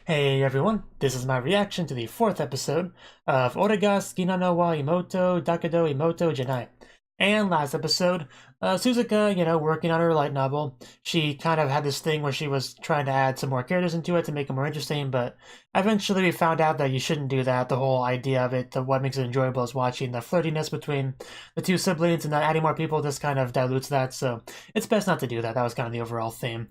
Hey everyone, this is my reaction to the fourth episode of Orega Skina no wa Imouto Dakedo Imouto Janai. And last episode, Suzuka, working on her light novel. She kind of had this thing where she was trying to add some more characters into it to make it more interesting, but eventually we found out that you shouldn't do that. The whole idea of it, what makes it enjoyable is watching the flirtiness between the two siblings, and not adding more people just kind of dilutes that, so it's best not to do that. That was kind of the overall theme.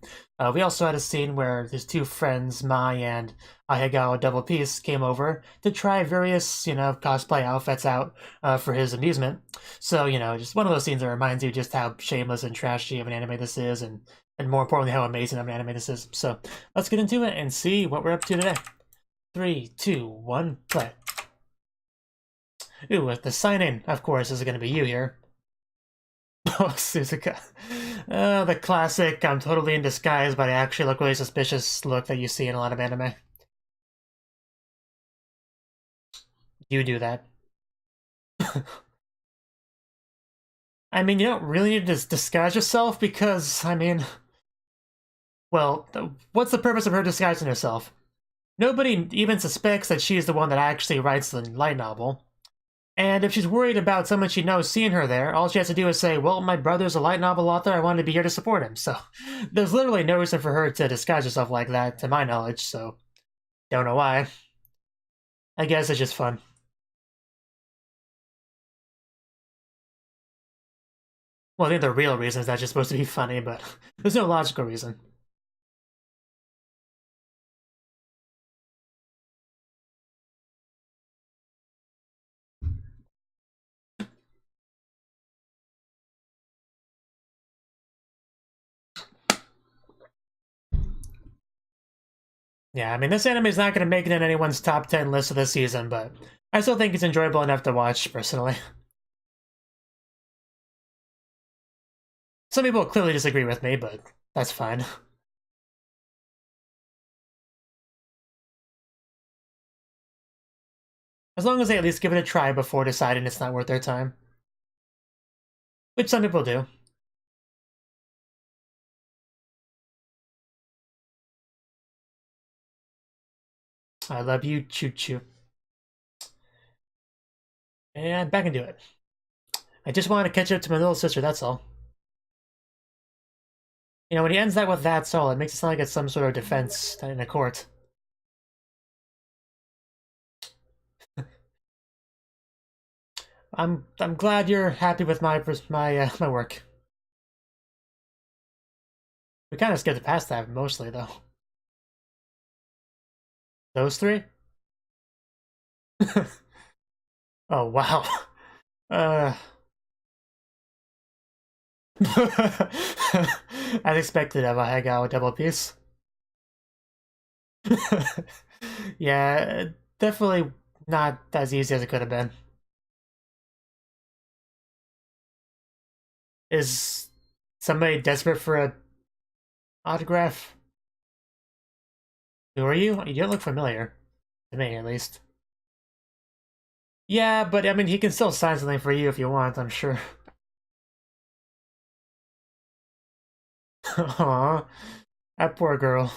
We also had a scene where his two friends, Mai and Ahegawa Double Piece, came over to try various, cosplay outfits out for his amusement. So, just one of those scenes that reminds you just how shameless and trashy of an anime this is, and more importantly, how amazing of an anime this is. So, let's get into it and see what we're up to today. 3, 2, 1, play. Ooh, with the sign-in, of course, is going to be you here. Oh, Suzuka. The classic, I'm totally in disguise, but I actually look really suspicious look that you see in a lot of anime. You do that. I mean, you don't really need to disguise yourself because, well, what's the purpose of her disguising herself? Nobody even suspects that she's the one that actually writes the light novel. And if she's worried about someone she knows seeing her there, all she has to do is say, well, my brother's a light novel author, I wanted to be here to support him. So there's literally no reason for her to disguise herself like that, to my knowledge, so don't know why. I guess it's just fun. Well, I think the real reason is that she's supposed to be funny, but there's no logical reason. Yeah, I mean, this anime is not going to make it in anyone's top 10 list of this season, but I still think it's enjoyable enough to watch, personally. Some people clearly disagree with me, but that's fine. As long as they at least give it a try before deciding it's not worth their time. Which some people do. I love you, choo-choo. And back into it. I just wanted to catch up to my little sister, that's all. When he ends that with "that's all," it makes it sound like it's some sort of defense in a court. I'm glad you're happy with my work. We kind of skipped past that mostly, though. Those three? Oh, wow. As expected of a Hagao double piece. Yeah, definitely not as easy as it could have been. Is somebody desperate for a autograph? Who are you? You don't look familiar. To me, at least. Yeah, but I mean, he can still sign something for you if you want, I'm sure. Aww, that poor girl.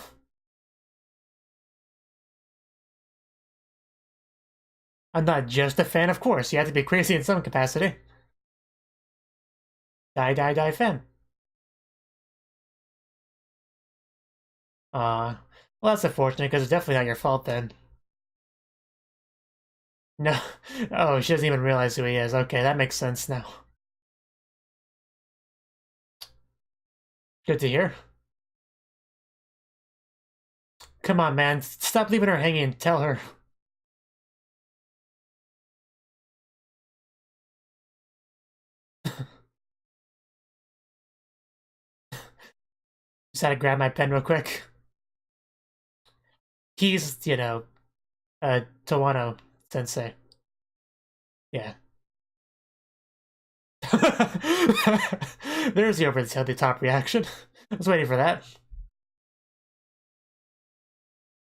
I'm not just a fan, of course. You have to be crazy in some capacity. Die fan. Well, that's unfortunate because it's definitely not your fault then. No. Oh, she doesn't even realize who he is. Okay, that makes sense now. Good to hear. Come on, man. Stop leaving her hanging. Tell her. Just had to grab my pen real quick. He's, Tawano sensei. Yeah. There's the over the top reaction. I was waiting for that.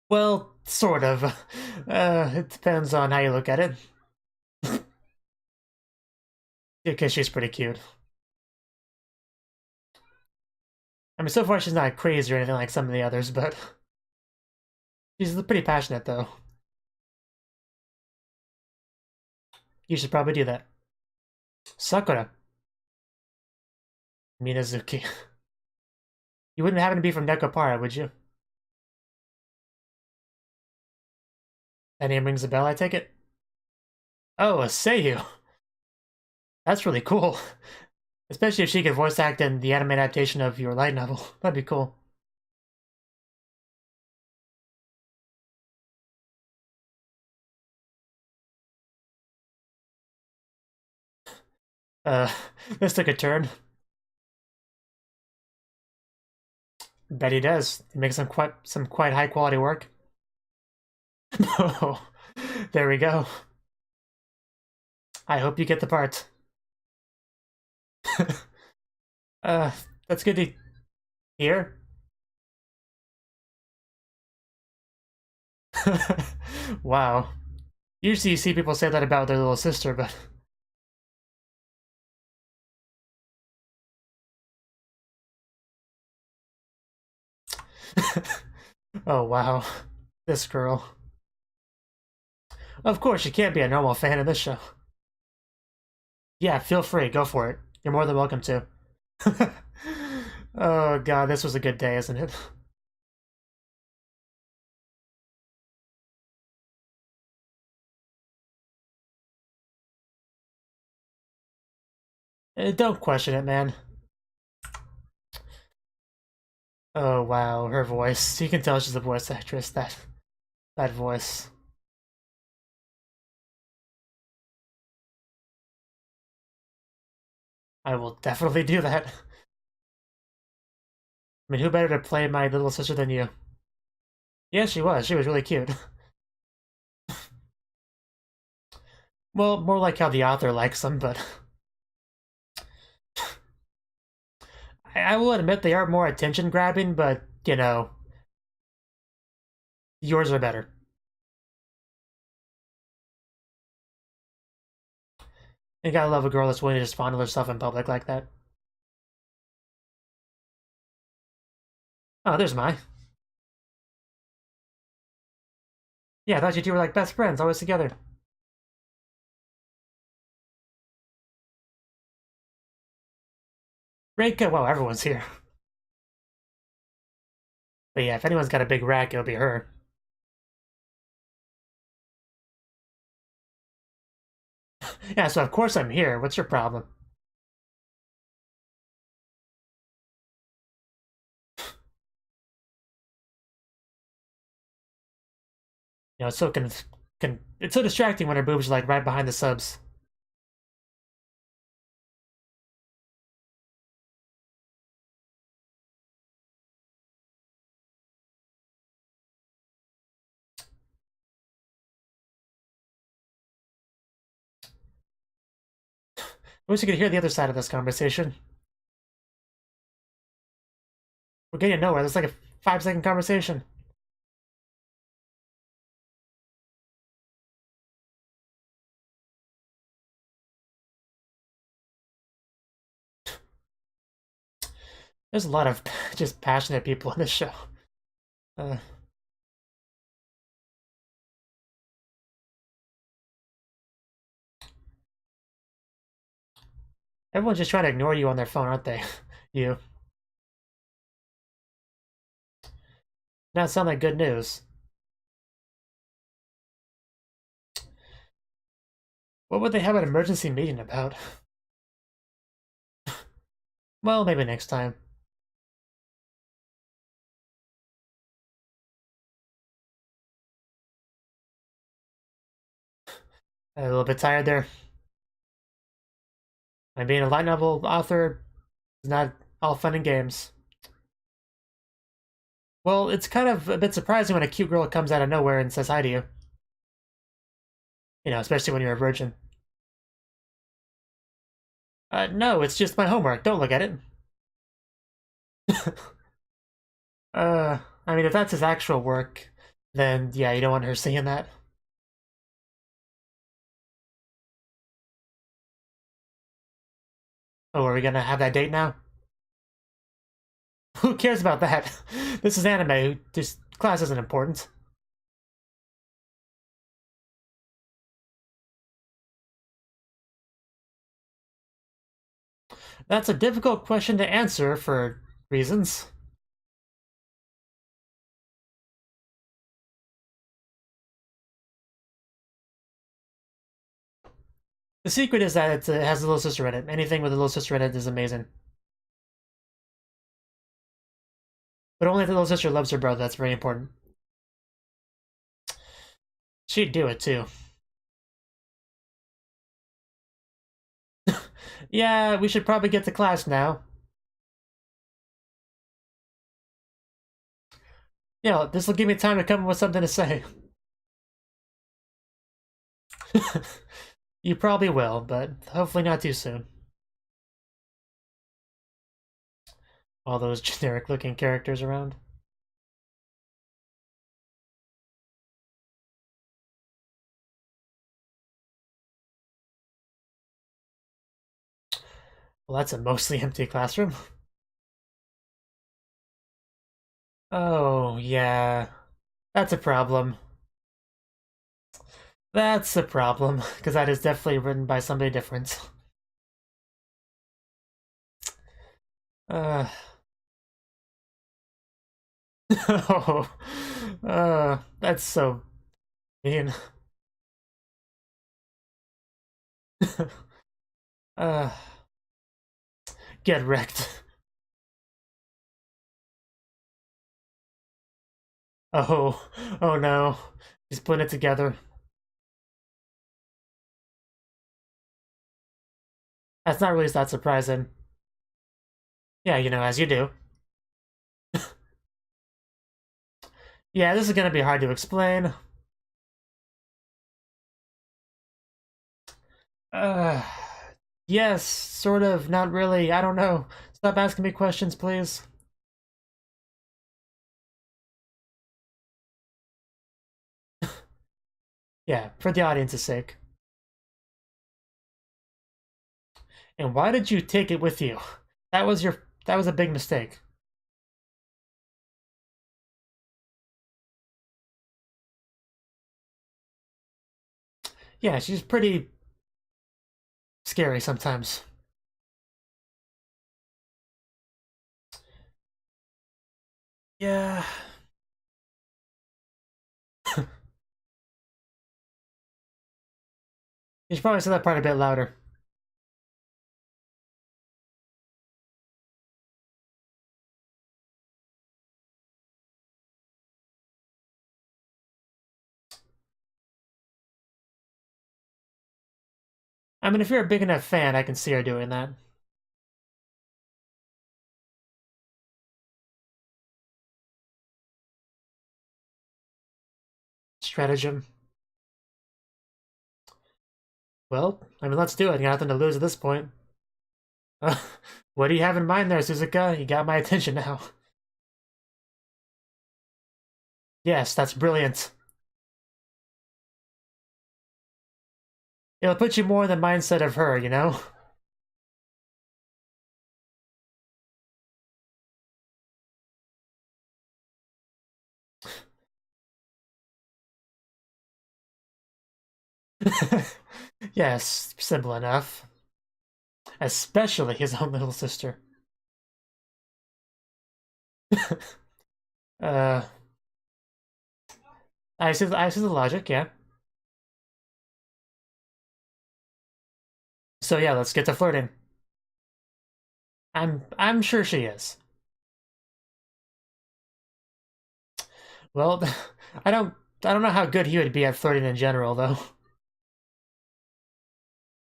Well, sort of. It depends on how you look at it. Because she's pretty cute. I mean, so far she's not crazy or anything like some of the others, but She's pretty passionate, though. You should probably do that. Sakura. Minazuki. You wouldn't happen to be from Nekopara, would you? That name rings a bell, I take it? Oh, a Seiyu. That's really cool. Especially if she could voice act in the anime adaptation of your light novel. That'd be cool. Uh, this took a turn. Bet he does. He makes some quite high quality work. Oh, there we go. I hope you get the part. That's good to hear. Wow. Usually you see people say that about their little sister, but... Oh, wow. This girl. Of course, you can't be a normal fan of this show. Yeah, feel free. Go for it. You're more than welcome to. Oh, God, this was a good day, isn't it? Don't question it, man. Oh, wow, her voice. You can tell she's a voice actress, that voice. I will definitely do that. I mean, who better to play my little sister than you? Yeah, she was. She was really cute. Well, more like how the author likes them, but... I will admit they are more attention-grabbing, but, you know... Yours are better. You gotta love a girl that's willing to just fondle herself in public like that. Oh, there's Mai. Yeah, I thought you two were like best friends, always together. Reika, well, everyone's here. But yeah, if anyone's got a big rack, it'll be her. Yeah, so of course I'm here. What's your problem? You know, it's so it's so distracting when her boobs are like right behind the subs. I wish you could hear the other side of this conversation. We're getting nowhere. That's like a 5-second conversation. There's a lot of just passionate people in this show. Uh, Everyone's just trying to ignore you on their phone, aren't they? You. Not sound like good news. What would they have an emergency meeting about? Well, maybe next time. A little bit tired there. And being a light novel author is not all fun and games. Well, it's kind of a bit surprising when a cute girl comes out of nowhere and says hi to you. You know, especially when you're a virgin. No, it's just my homework. Don't look at it. I mean, if that's his actual work, then yeah, you don't want her seeing that. Oh, are we gonna have that date now? Who cares about that? This is anime. This class isn't important. That's a difficult question to answer for reasons. The secret is that it has a little sister in it. Anything with a little sister in it is amazing. But only if the little sister loves her brother, that's very important. She'd do it too. Yeah, we should probably get to class now. Yeah, this will give me time to come up with something to say. You probably will, but hopefully not too soon. All those generic looking characters around. Well, that's a mostly empty classroom. Oh, yeah. That's a problem. That's a problem, because that is definitely written by somebody different. Uh, oh, that's so mean. uh, get wrecked. Oh, oh no. He's putting it together. That's not really that surprising. Yeah, you know, as you do. Yeah, this is gonna be hard to explain. Uh, yes, sort of, not really. I don't know. Stop asking me questions, please. Yeah, for the audience's sake. And why did you take it with you? That was a big mistake. Yeah, she's pretty scary sometimes. Yeah. You should probably say that part a bit louder. I mean, if you're a big enough fan, I can see her doing that. Stratagem. Well, I mean, let's do it. You got nothing to lose at this point. Uh, what do you have in mind there, Suzuka? You got my attention now. Yes, that's brilliant. It'll put you more in the mindset of her, you know? Yes, simple enough. Especially his own little sister. uh, I see the logic, yeah. So yeah, let's get to flirting. I'm sure she is. Well, I don't I don't know how good he would be at flirting in general though.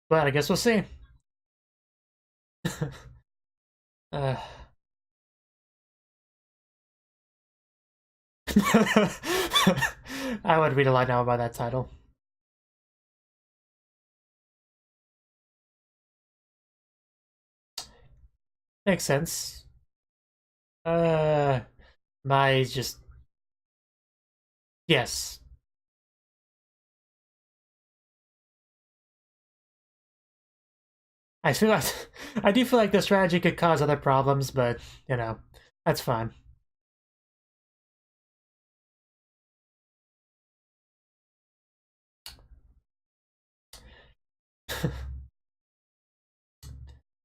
But I guess we'll see. uh, I would read a lot now about that title. Makes sense. Uh, my just yes. I feel like I do feel like the strategy could cause other problems, but you know, that's fine.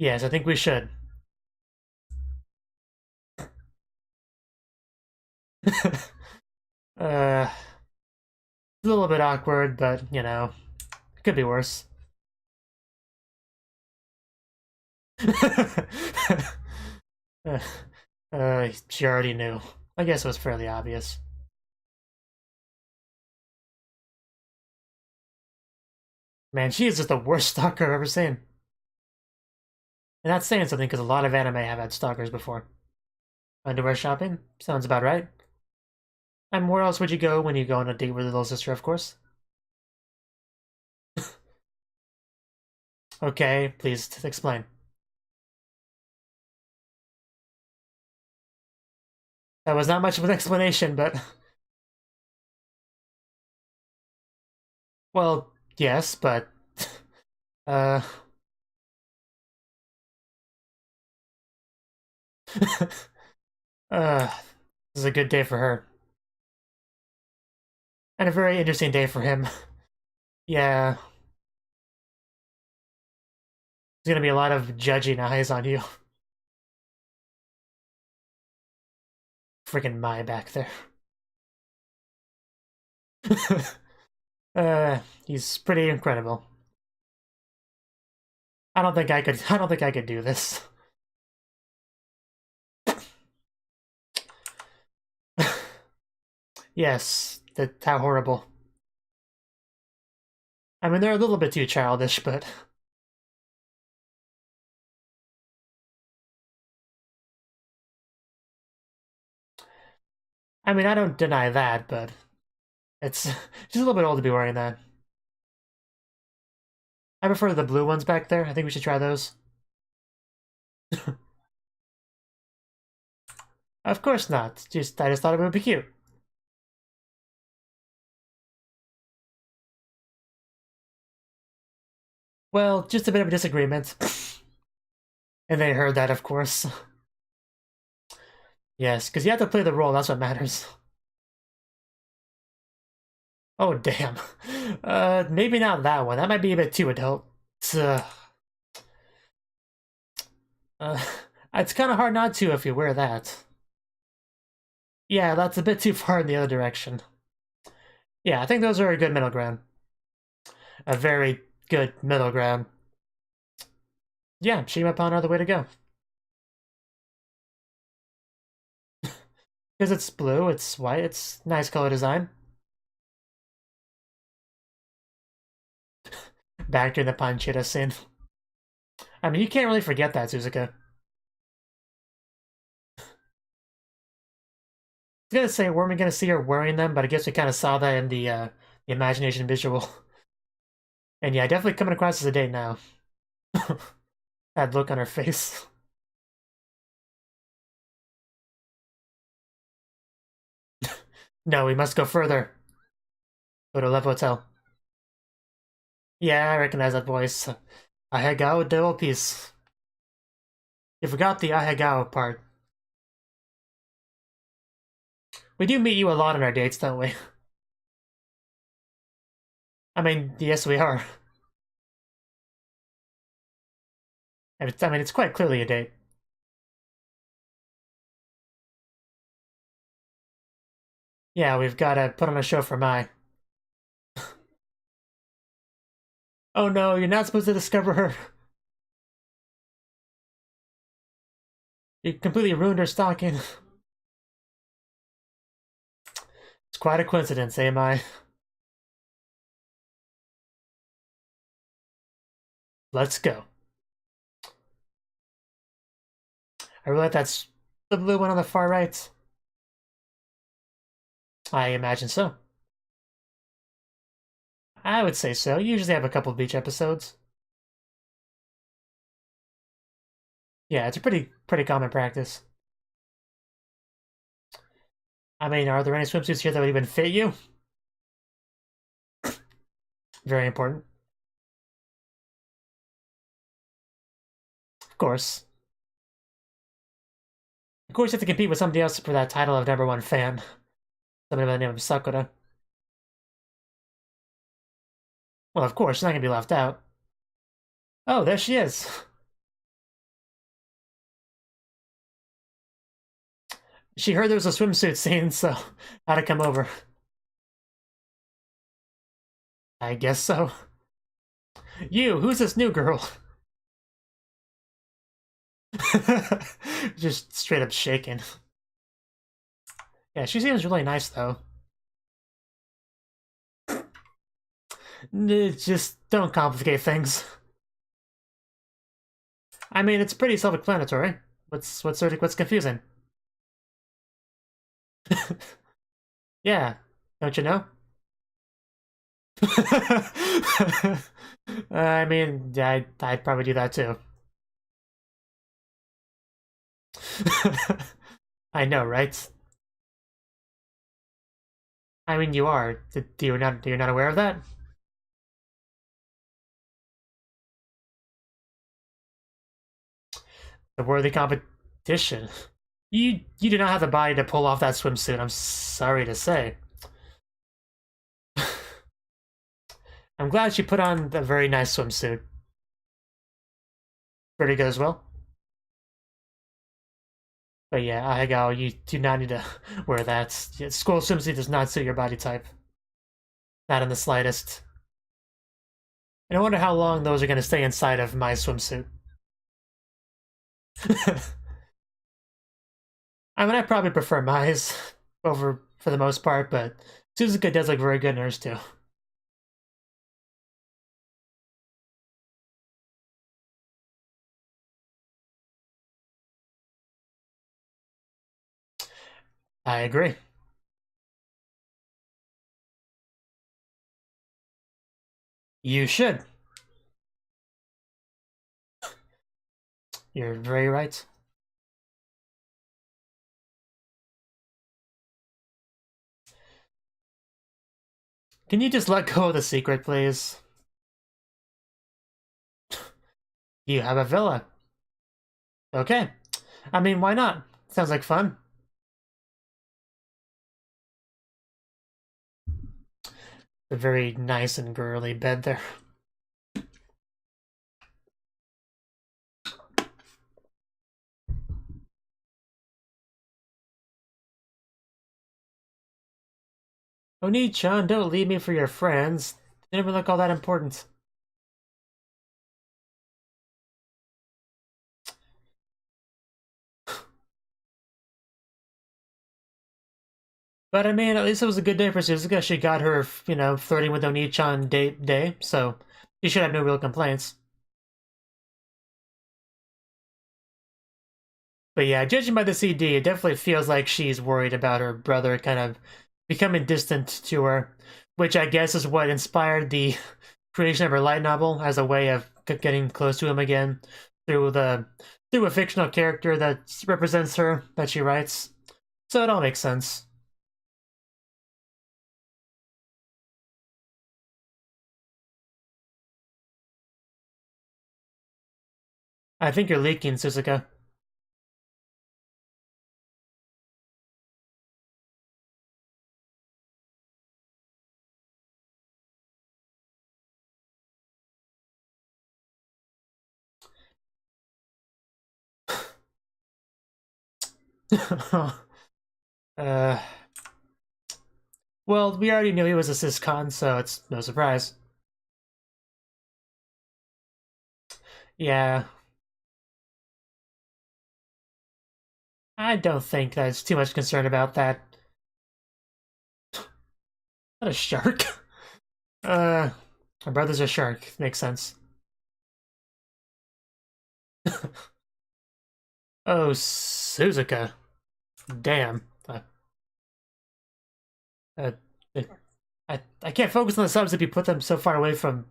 Yes, I think we should. uh, a little bit awkward, but, you know, it could be worse. She already knew. I guess it was fairly obvious. Man, she is just the worst stalker I've ever seen. And that's saying something because a lot of anime have had stalkers before. Underwear shopping? Sounds about right. And where else would you go when you go on a date with your little sister, of course? Okay, please explain. That was not much of an explanation, but... Well, yes, but... uh... this is a good day for her. And a very interesting day for him. Yeah. There's gonna be a lot of judging eyes on you. Freaking Mai back there. He's pretty incredible. I don't think I could do this. Yes, how horrible. I mean, they're a little bit too childish, but... I mean, I don't deny that, but... It's she's a little bit old to be wearing that. I prefer the blue ones back there. I think we should try those. Of course not. I just thought it would be cute. Well, just a bit of a disagreement. And they heard that, of course. Yes, because you have to play the role, that's what matters. Oh, damn. Maybe not that one. That might be a bit too adult. Uh, uh, it's kind of hard not to if you wear that. Yeah, that's a bit too far in the other direction. Yeah, I think those are a good middle ground. A very good middle ground. Yeah, Shima-pan are the way to go. Because it's blue, it's white, it's nice color design. Back to the Panchita scene. I mean, you can't really forget that, Suzuka. I was gonna say, weren't we gonna see her wearing them? But I guess we kind of saw that in the imagination visual. And yeah, definitely coming across as a date now. That look on her face. No, we must go further. Go to Love Hotel. Yeah, I recognize that voice. Ahegao de Piece. You forgot the Ahegao part. We do meet you a lot on our dates, don't we? I mean, yes, we are. I mean, it's quite clearly a date. Yeah, we've got to put on a show for Mai. Oh no, you're not supposed to discover her. You completely ruined her stocking. It's quite a coincidence, eh, Mai? Let's go. I really like that's the blue one on the far right. I imagine so. I would say so. You usually have a couple of beach episodes. Yeah, it's a pretty common practice. I mean, are there any swimsuits here that would even fit you? Very important. Of course. Of course, you have to compete with somebody else for that title of #1 fan. Somebody by the name of Sakura. Well, of course, she's not gonna be left out. Oh, there she is. She heard there was a swimsuit scene, so had to come over. I guess so. You, who's this new girl? Just straight up shaking. Yeah, she seems really nice though. Just don't complicate things. I mean, it's pretty self-explanatory. What's confusing? Yeah, don't you know? I mean, I'd probably do that too. I know, right? I mean, you are. You're not aware of that? The worthy competition. You do not have the body to pull off that swimsuit. I'm sorry to say. I'm glad she put on a very nice swimsuit. Pretty good as well. But yeah, Ahegao, you do not need to wear that. School swimsuit does not suit your body type. Not in the slightest. And I wonder how long those are going to stay inside of my swimsuit. I mean, I probably prefer Mai's over for the most part, but Suzuka does look very good in hers too. I agree. You should. You're very right. Can you just let go of the secret, please? You have a villa. Okay. I mean, why not? Sounds like fun. A very nice and girly bed there. Oni-chan, don't leave me for your friends. They never look all that important. But I mean, at least it was a good day for Suzuka. She got her, flirting with Oni-chan date day, so she should have no real complaints. But yeah, judging by the CD, it definitely feels like she's worried about her brother kind of becoming distant to her, which I guess is what inspired the creation of her light novel as a way of getting close to him again through a fictional character that represents her that she writes. So it all makes sense. I think you're leaking, Suzuka. uh, well, we already knew he was a syscon, so it's no surprise. Yeah, I don't think there's too much concern about that. Not a shark. My brother's a shark. Makes sense. Oh, Suzuka. Damn. Uh, I can't focus on the subs if you put them so far away from.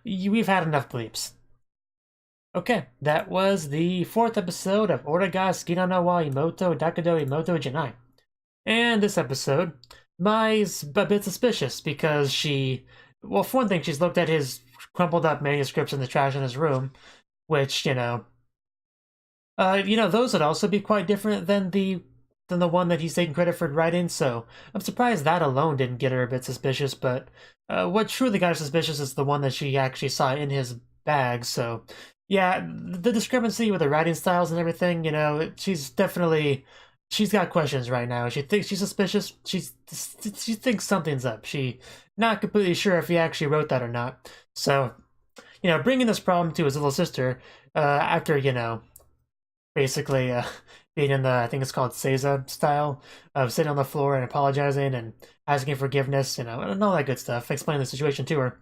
We've had enough bleeps. Okay, that was the 4th episode of Orega Skina wa Imouto Dakedo Imouto Janai. And this episode, Mai's a bit suspicious because well, for one thing, she's looked at his crumpled up manuscripts in the trash in his room, which, those would also be quite different than the one that he's taking credit for writing, so I'm surprised that alone didn't get her a bit suspicious, but what truly got her suspicious is the one that she actually saw in his bag, so Yeah, the discrepancy with the writing styles and everything, you know, she's got questions right now. She thinks she's suspicious. She thinks something's up. She not completely sure if he actually wrote that or not. So, you know, bringing this problem to his little sister, after, you know, basically being in the, I think it's called Seiza style of sitting on the floor and apologizing and asking forgiveness, you know, and all that good stuff, explaining the situation to her.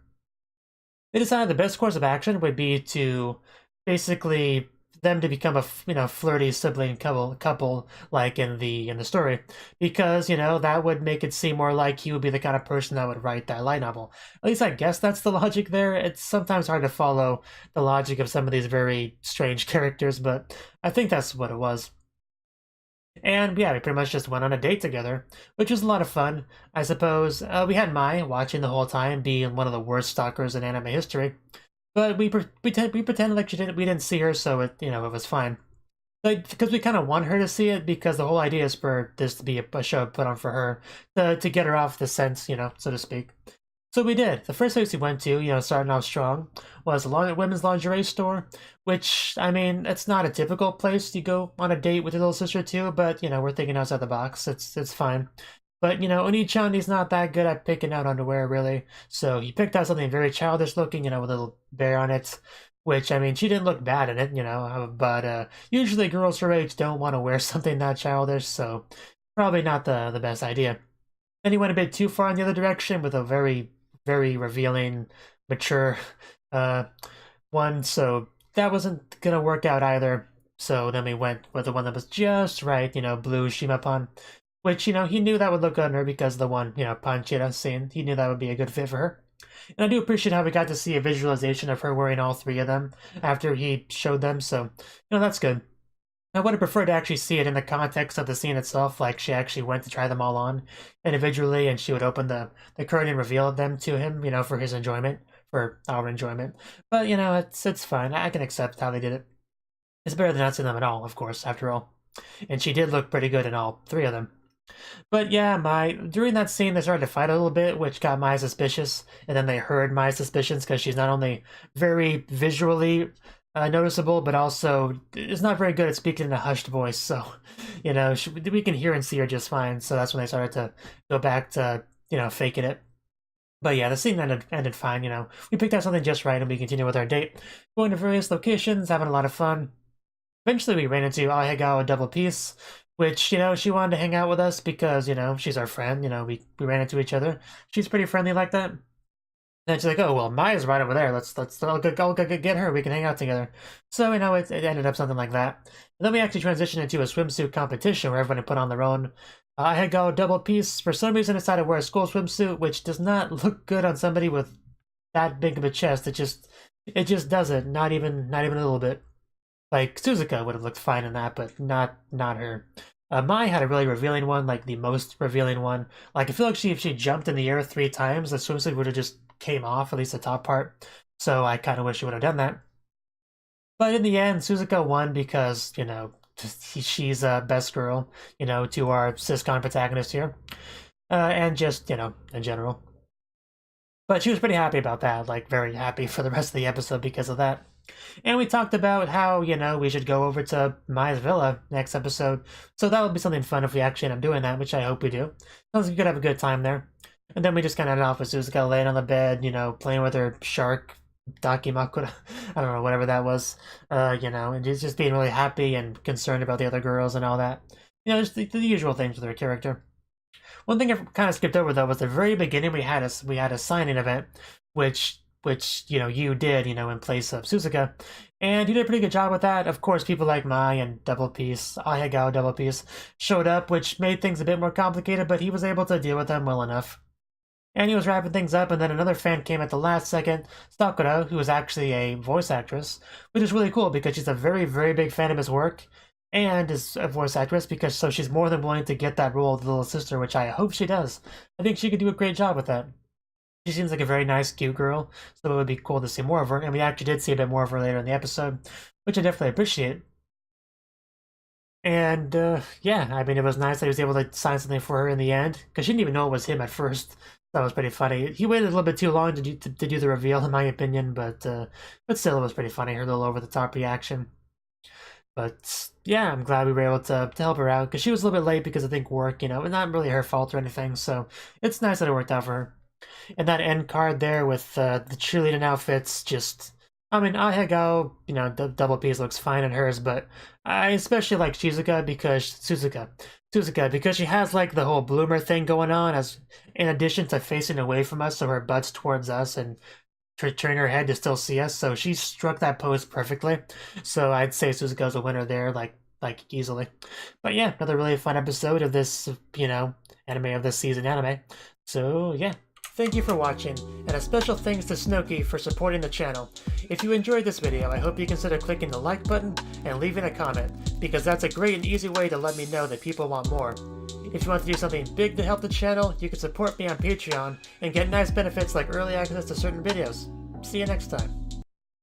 They decided the best course of action would be to basically them to become a flirty sibling couple like in the story, because you know that would make it seem more like he would be the kind of person that would write that light novel. At least I guess that's the logic there. It's sometimes hard to follow the logic of some of these very strange characters, but I think that's what it was. And yeah, we pretty much just went on a date together, which was a lot of fun. I suppose we had Mai watching the whole time, being one of the worst stalkers in anime history. But we pretended like we didn't see her, so it it was fine. Like, because we kind of want her to see it, because the whole idea is for this to be a show put on for her to get her off the scent, so to speak. So we did. The first place we went to, starting off strong, was a women's lingerie store, which, I mean, it's not a typical place you go on a date with your little sister to, but, we're thinking outside the box. It's fine. But, Oni-chan, he's not that good at picking out underwear, really. So he picked out something very childish looking, with a little bear on it, which, I mean, she didn't look bad in it, but usually girls her age don't want to wear something that childish, so probably not the best idea. Then he went a bit too far in the other direction with a very very revealing, mature one. So that wasn't gonna work out either. So then we went with the one that was just right, blue Shimapon, which, he knew that would look good on her because of the one, Panchira scene. He knew that would be a good fit for her. And I do appreciate how we got to see a visualization of her wearing all three of them after he showed them. So, that's good. I would have preferred to actually see it in the context of the scene itself, like she actually went to try them all on individually, and she would open the curtain and reveal them to him, for his enjoyment, for our enjoyment. But, it's fine. I can accept how they did it. It's better than not seeing them at all, of course, after all. And she did look pretty good in all three of them. But yeah, during that scene, they started to fight a little bit, which got Mai suspicious, and then they heard Mai's suspicions because she's not only very visually noticeable, but also is not very good at speaking in a hushed voice. So, we can hear and see her just fine. So that's when they started to go back to, faking it. But yeah, the scene ended fine. We picked out something just right, and we continued with our date, going to various locations, having a lot of fun. Eventually, we ran into Aihagawa Double Piece, which, she wanted to hang out with us because, she's our friend. We ran into each other. She's pretty friendly like that. And she's like, oh, well, Maya's right over there. I'll go get her. We can hang out together. So, it ended up something like that. And then we actually transitioned into a swimsuit competition where everyone put on their own. I had go double piece. For some reason, I decided to wear a school swimsuit, which does not look good on somebody with that big of a chest. It just doesn't. Not even a little bit. Like, Suzuka would have looked fine in that, but not her. Mai had a really revealing one, like the most revealing one. Like, I feel like if she jumped in the air 3 times, the swimsuit would have just came off, at least the top part. So I kind of wish she would have done that. But in the end, Suzuka won because, she's a best girl, to our siscon protagonist here. And just, in general. But she was pretty happy about that, like very happy for the rest of the episode because of that. And we talked about how, we should go over to Mai's villa next episode. So that would be something fun if we actually end up doing that, which I hope we do. Sounds like we could have a good time there. And then we just kind of ended off with Suzuka laying on the bed, playing with her shark, Dakimakura, I don't know, whatever that was, and just being really happy and concerned about the other girls and all that. Just the usual things with her character. One thing I kind of skipped over, though, was the very beginning we had a signing event, which you did, in place of Suzuka, and you did a pretty good job with that. Of course, people like Mai and Double Piece, Aihagawa Double Piece, showed up, which made things a bit more complicated, but he was able to deal with them well enough. And he was wrapping things up, and then another fan came at the last second, Sakura, who was actually a voice actress, which is really cool because she's a very, very big fan of his work, and is a voice actress so she's more than willing to get that role of the little sister, which I hope she does. I think she could do a great job with that. She seems like a very nice, cute girl, so it would be cool to see more of her, and we actually did see a bit more of her later in the episode, which I definitely appreciate. And, yeah, I mean, it was nice that he was able to sign something for her in the end, because she didn't even know it was him at first. That was pretty funny. He waited a little bit too long to do the reveal, in my opinion, but still, it was pretty funny. Her little over the top reaction. But yeah, I'm glad we were able to help her out because she was a little bit late because I think work, you know, and not really her fault or anything. So it's nice that it worked out for her. And that end card there with the cheerleading outfits, just, I mean, Ahegao, you know, the double piece looks fine in hers, but I especially like Suzuka because she has like the whole bloomer thing going on, as in addition to facing away from us, so her butt's towards us and turn her head to still see us. So she struck that pose perfectly. So I'd say Suzuka's a winner there, like easily. But yeah, another really fun episode of this, you know, anime of this season anime. So yeah. Thank you for watching, and a special thanks to Cnouki for supporting the channel. If you enjoyed this video, I hope you consider clicking the like button and leaving a comment, because that's a great and easy way to let me know that people want more. If you want to do something big to help the channel, you can support me on Patreon and get nice benefits like early access to certain videos. See you next time.